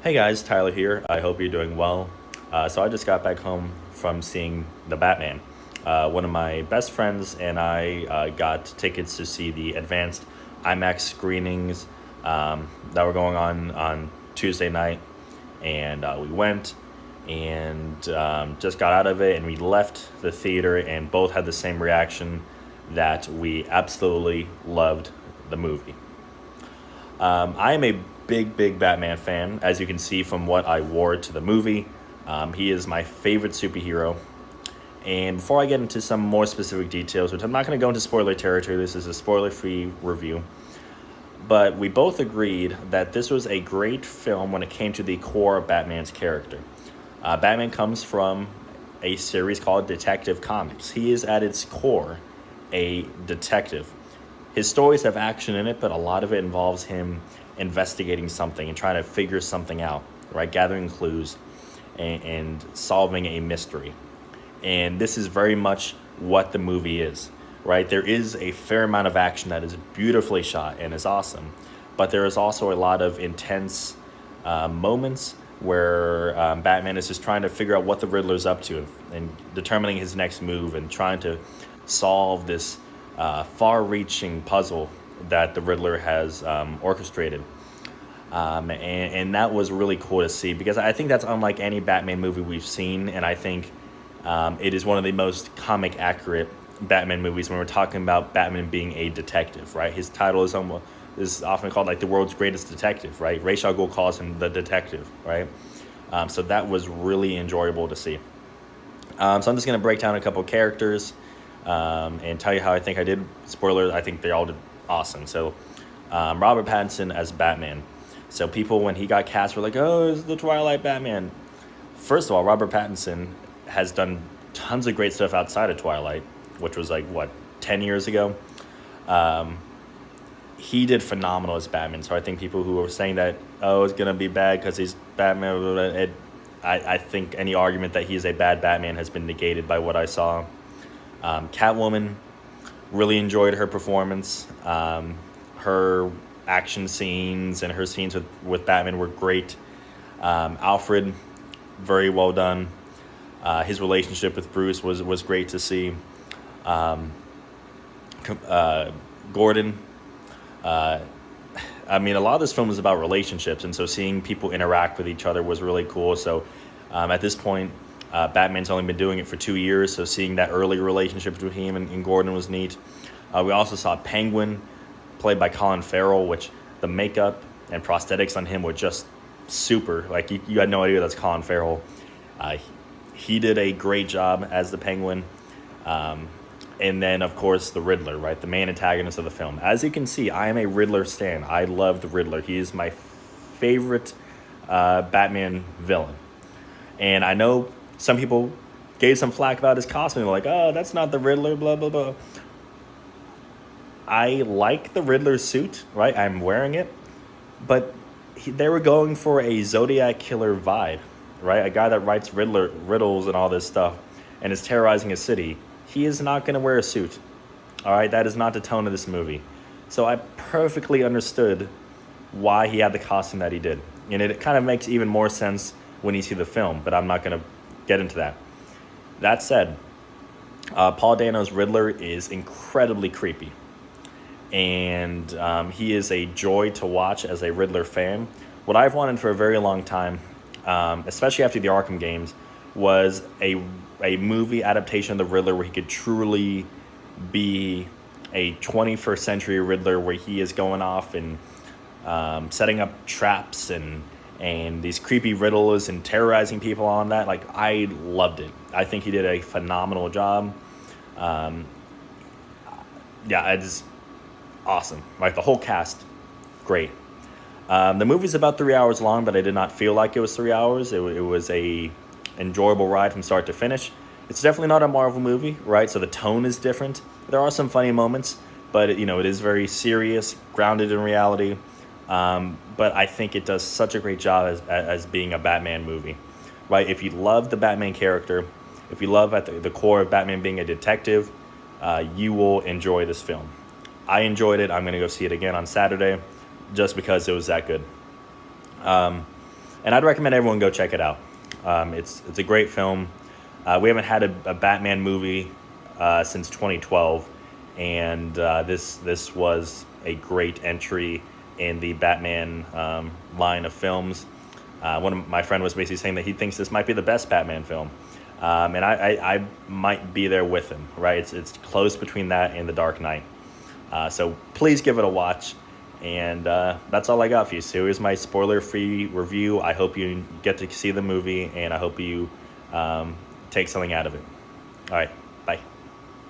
Hey guys, Tyler here. I hope you're doing well. So I just got back home from seeing The Batman. One of my best friends and I got tickets to see the advanced IMAX screenings that were going on Tuesday night, and we went and just got out of it, and we left the theater and both had the same reaction that we absolutely loved the movie. I am a big Batman fan, as you can see from what I wore to the movie. He is my favorite superhero. And before I get into some more specific details, which I'm not going to go into spoiler territory, this is a spoiler-free review, but we both agreed that this was a great film when it came to the core of Batman's character. Batman comes from a series called Detective Comics. He is at its core a detective. His stories have action in it, but a lot of it involves him investigating something and trying to figure something out, right? Gathering clues and solving a mystery. And this is very much what the movie is, right? There is a fair amount of action that is beautifully shot and is awesome, but there is also a lot of intense moments where Batman is just trying to figure out what the Riddler's up to and determining his next move and trying to solve this far-reaching puzzle that the Riddler has orchestrated. And that was really cool to see, because I think that's unlike any Batman movie we've seen, and I think it is one of the most comic accurate Batman movies when we're talking about Batman being a detective, right? His title is often called like the world's greatest detective, right? Ra's al Ghul calls him the detective, right? So that was really enjoyable to see. So I'm just going to break down a couple characters and tell you how I think I did. Spoiler, I think they all did awesome. So Robert Pattinson as Batman. So people, when he got cast, were like, oh, it's the Twilight Batman. First of all, Robert Pattinson has done tons of great stuff outside of Twilight, which was like, 10 years ago? He did phenomenal as Batman. So I think people who were saying that, oh, it's going to be bad because he's Batman, I think any argument that he's a bad Batman has been negated by what I saw. Catwoman, really enjoyed her performance. Her action scenes and her scenes with Batman were great. Alfred, very well done. His relationship with Bruce was great to see. Gordon, I mean, a lot of this film is about relationships, and so seeing people interact with each other was really cool. So at this point, Batman's only been doing it for 2 years, so seeing that early relationship between him and Gordon was neat. We also saw Penguin, played by Colin Farrell, which the makeup and prosthetics on him were just super. Like, you had no idea that's Colin Farrell. He did a great job as the Penguin. And then, of course, the Riddler, right? The main antagonist of the film. As you can see, I am a Riddler stan. I love the Riddler. He is my favorite Batman villain. And I know some people gave some flack about his costume. They're like, oh, that's not the Riddler, blah, blah, blah. I like the Riddler suit, right? I'm wearing it. But they were going for a Zodiac killer vibe, right? A guy that writes riddles and all this stuff and is terrorizing a city. He is not going to wear a suit, all right? That is not the tone of this movie. So I perfectly understood why he had the costume that he did. And it kind of makes even more sense when you see the film, but I'm not going to get into that. That said, Paul Dano's Riddler is incredibly creepy. And he is a joy to watch as a Riddler fan. What I've wanted for a very long time, especially after the Arkham games, was a movie adaptation of the Riddler where he could truly be a 21st century Riddler, where he is going off and setting up traps and these creepy riddles and terrorizing people on that. Like, I loved it. I think he did a phenomenal job. It's awesome. Like, the whole cast, great. The movie's about 3 hours long, but I did not feel like it was 3 hours. It was a enjoyable ride from start to finish. It's definitely not a Marvel movie, right? So the tone is different. There are some funny moments, but it is very serious, grounded in reality. But I think it does such a great job as being a Batman movie, right? If you love the Batman character, if you love at the core of Batman being a detective, you will enjoy this film. I enjoyed it. I'm going to go see it again on Saturday just because it was that good. and I'd recommend everyone go check it out. It's a great film. We haven't had a Batman movie since 2012, and this was a great entry in the Batman line of films. One of my friend was basically saying that he thinks this might be the best Batman film, and I might be there with him. Right, it's close between that and The Dark Knight. So please give it a watch. And that's all I got for you. So here's my spoiler-free review. I hope you get to see the movie, and I hope you take something out of it. All right.